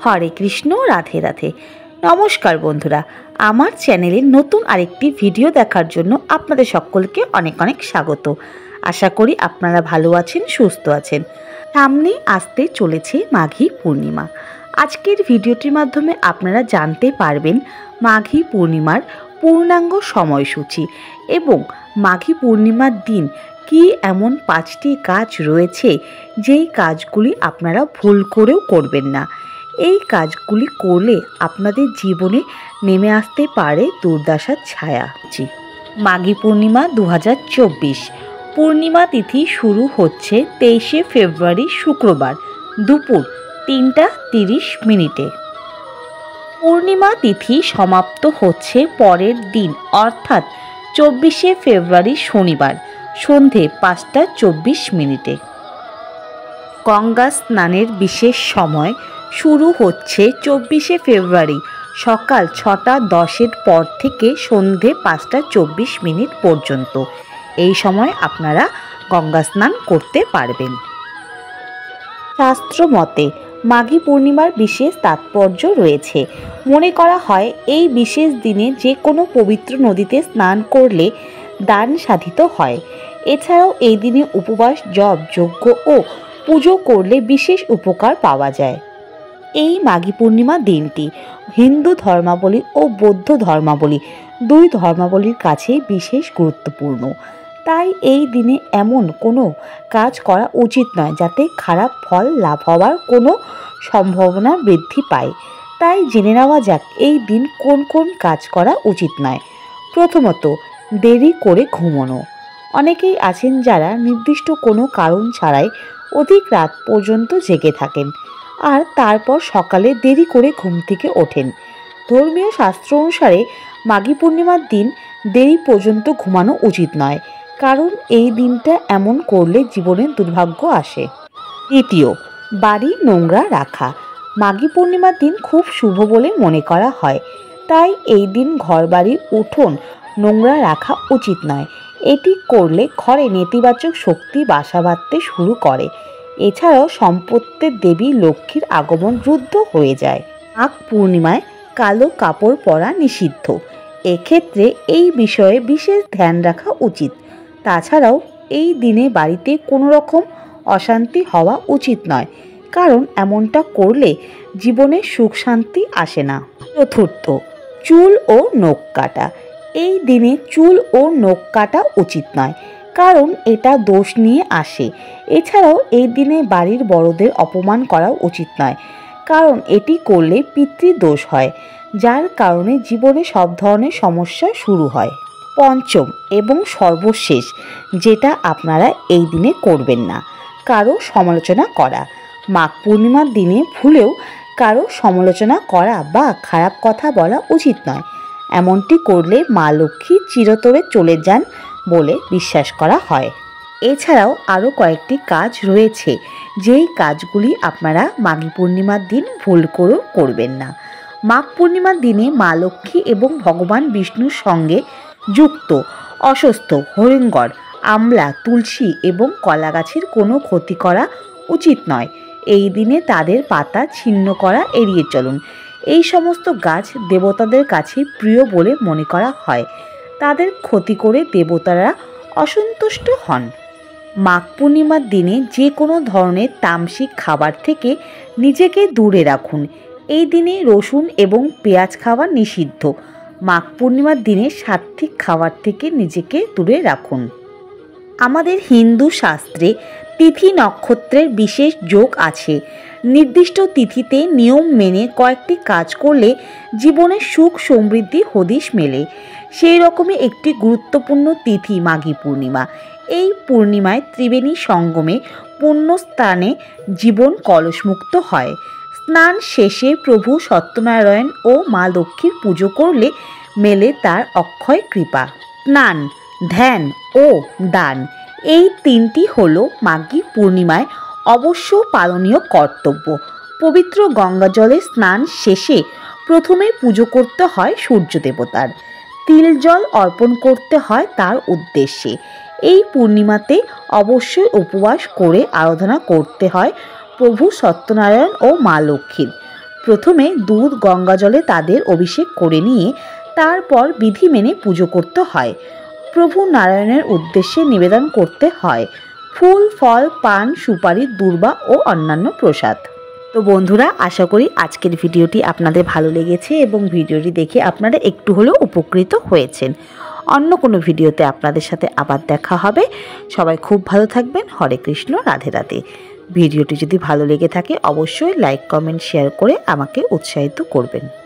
হরে কৃষ্ণ, রাধে রাধে। নমস্কার বন্ধুরা, আমার চ্যানেলে নতুন আরেকটি ভিডিও দেখার জন্য আপনাদের সকলকে অনেক অনেক স্বাগত। আশা করি আপনারা ভালো আছেন, সুস্থ আছেন। সামনে আসতে চলেছে মাঘী পূর্ণিমা। আজকের ভিডিওটির মাধ্যমে আপনারা জানতে পারবেন মাঘী পূর্ণিমার পূর্ণাঙ্গ সময়সূচি এবং মাঘী পূর্ণিমার দিন কি এমন 5টি কাজ রয়েছে যেই কাজগুলি আপনারা ভুল করেও করবেন না। এই কাজগুলি করলে আপনাদের জীবনে নেমে আসতে পারে দুর্দশার ছায়া। মাঘী পূর্ণিমা 2024 পূর্ণিমা তিথি শুরু হচ্ছে 23শে ফেব্রুয়ারি শুক্রবার দুপুর 3টা 30 মিনিটে। পূর্ণিমা তিথি সমাপ্ত হচ্ছে পরের দিন অর্থাৎ 24শে ফেব্রুয়ারি শনিবার সন্ধে 5টা 24 মিনিটে। গঙ্গা স্নানের বিশেষ সময় শুরু হচ্ছে 24শে ফেব্রুয়ারি সকাল 6টা 10-এর পর থেকে সন্ধে 5টা 24 মিনিট পর্যন্ত। এই সময় আপনারা গঙ্গা স্নান করতে পারবেন। শাস্ত্র মতে মাঘী পূর্ণিমার বিশেষ তাৎপর্য রয়েছে। মনে করা হয় এই বিশেষ দিনে যে কোনো পবিত্র নদীতে স্নান করলে দান সাধিত হয়। এছাড়াও এই দিনে উপবাস, জপ, যজ্ঞ ও পুজো করলে বিশেষ উপকার পাওয়া যায়। এই মাঘী পূর্ণিমা দিনটি হিন্দু ধর্মাবলী ও বৌদ্ধ ধর্মাবলী দুই ধর্মাবলীর কাছে বিশেষ গুরুত্বপূর্ণ। তাই এই দিনে এমন কোনো কাজ করা উচিত নয় যাতে খারাপ ফল লাভ হওয়ার কোনো সম্ভাবনা বৃদ্ধি পায়। তাই জেনে নেওয়া যাক এই দিন কোন কোন কাজ করা উচিত নয়। প্রথমত, দেরি করে ঘুমানো। অনেকেই আছেন যারা নির্দিষ্ট কোনো কারণ ছাড়াই অধিক রাত পর্যন্ত জেগে থাকেন আর তারপর সকালে দেরি করে ঘুম থেকে ওঠেন। ধর্মীয় শাস্ত্র অনুসারে মাঘী পূর্ণিমার দিন দেরি পর্যন্ত ঘুমানো উচিত নয়, কারণ এই দিনটা এমন করলে জীবনে দুর্ভাগ্য আসে। দ্বিতীয়, বাড়ি নোংরা রাখা। মাঘী পূর্ণিমার দিন খুব শুভ বলে মনে করা হয়, তাই এই দিন ঘরবাড়ি উঠোন নোংরা রাখা উচিত নয়। এটি করলে ঘরে নেতিবাচক শক্তি বাসা বাঁধতে শুরু করে। এছাড়াও সম্পত্তির দেবী লক্ষ্মীর আগমন রুদ্ধ হয়ে যায়। মাঘ পূর্ণিমায় কালো কাপড় পরা নিষিদ্ধ। এক্ষেত্রে এই বিষয়ে বিশেষ ধ্যান রাখা উচিত। তাছাড়াও এই দিনে বাড়িতে কোনো রকম অশান্তি হওয়া উচিত নয়, কারণ এমনটা করলে জীবনে সুখ শান্তি আসে না। চতুর্থ, চুল ও নখ কাটা। এই দিনে চুল ও নখ কাটা উচিত নয়, কারণ এটা দোষ নিয়ে আসে। এছাড়াও এই দিনে বাড়ির বড়দের অপমান করা উচিত নয়, কারণ এটি করলে পিতৃদোষ হয়, যার কারণে জীবনে সব ধরনের সমস্যা শুরু হয়। পঞ্চম এবং সর্বশেষ যেটা আপনারা এই দিনে করবেন না, কারো সমালোচনা করা। মাঘ পূর্ণিমার দিনে ভুলেও কারো সমালোচনা করা বা খারাপ কথা বলা উচিত নয়। এমনটি করলে মা লক্ষ্মী চিরতরে চলে যান বলে বিশ্বাস করা হয়। এছাড়াও আরও কয়েকটি কাজ রয়েছে যেই কাজগুলি আপনারা মাঘী পূর্ণিমার দিন ভুল করেও করবেন না। মাঘ পূর্ণিমার দিনে মা লক্ষ্মী এবং ভগবান বিষ্ণুর সঙ্গে যুক্ত অশ্বত্থ, হরিঙ্গর, আমলা, তুলসী এবং কলা গাছের কোনো ক্ষতি করা উচিত নয়। এই দিনে তাদের পাতা ছিন্ন করা এড়িয়ে চলুন। এই সমস্ত গাছ দেবতাদের কাছে প্রিয় বলে মনে করা হয়। তাদের ক্ষতি করে দেবতারা অসন্তুষ্ট হন। মাঘ পূর্ণিমার দিনে যে কোনো ধরনের তামসিক খাবার থেকে নিজেকে দূরে রাখুন। এই দিনে রসুন এবং পেঁয়াজ খাওয়া নিষিদ্ধ। মাঘ পূর্ণিমার দিনে সাত্ত্বিক খাবার থেকে নিজেকে দূরে রাখুন। আমাদের হিন্দু শাস্ত্রে তিথি নক্ষত্রের বিশেষ যোগ আছে। নির্দিষ্ট তিথিতে নিয়ম মেনে কয়েকটি কাজ করলে জীবনে সুখ সমৃদ্ধি হদিশ মেলে। সেই রকমই একটি গুরুত্বপূর্ণ তিথি মাঘী পূর্ণিমা। এই পূর্ণিমায় ত্রিবেণী সঙ্গমে পুণ্যস্থানে জীবন কলসমুক্ত হয়। স্নান শেষে প্রভু সত্যনারায়ণ ও মা লক্ষ্মীর পুজো করলে মেলে তার অক্ষয় কৃপা। স্নান, ধ্যান ও দান এই তিনটি হলো মাঘী পূর্ণিমায় অবশ্য পালনীয় কর্তব্য। পবিত্র গঙ্গা জলে স্নান শেষে প্রথমে পুজো করতে হয় সূর্য দেবতার। তিল জল অর্পণ করতে হয় তার উদ্দেশ্যে। এই পূর্ণিমাতে অবশ্যই উপবাস করে আরাধনা করতে হয় প্রভু সত্যনারায়ণ ও মা লক্ষ্মীর। প্রথমে দুধ গঙ্গা জলে তাদের অভিষেক করে নিয়ে তারপর বিধি মেনে পুজো করতে হয়। প্রভু নারায়ণের উদ্দেশ্যে নিবেদন করতে হয় ফুল, ফল, পান, সুপারি, দূর্বা ও অন্যান্য প্রসাদ। তো বন্ধুরা, আশা করি আজকের ভিডিওটি আপনাদের ভালো লেগেছে এবং ভিডিওটি দেখে আপনারা একটু হলেও উপকৃত হয়েছেন। অন্য কোনো ভিডিওতে আপনাদের সাথে আবার দেখা হবে। সবাই খুব ভালো থাকবেন। হরে কৃষ্ণ, রাধে রাধে। ভিডিওটি যদি ভালো লেগে থাকে অবশ্যই লাইক, কমেন্ট, শেয়ার করে আমাকে উৎসাহিত করবেন।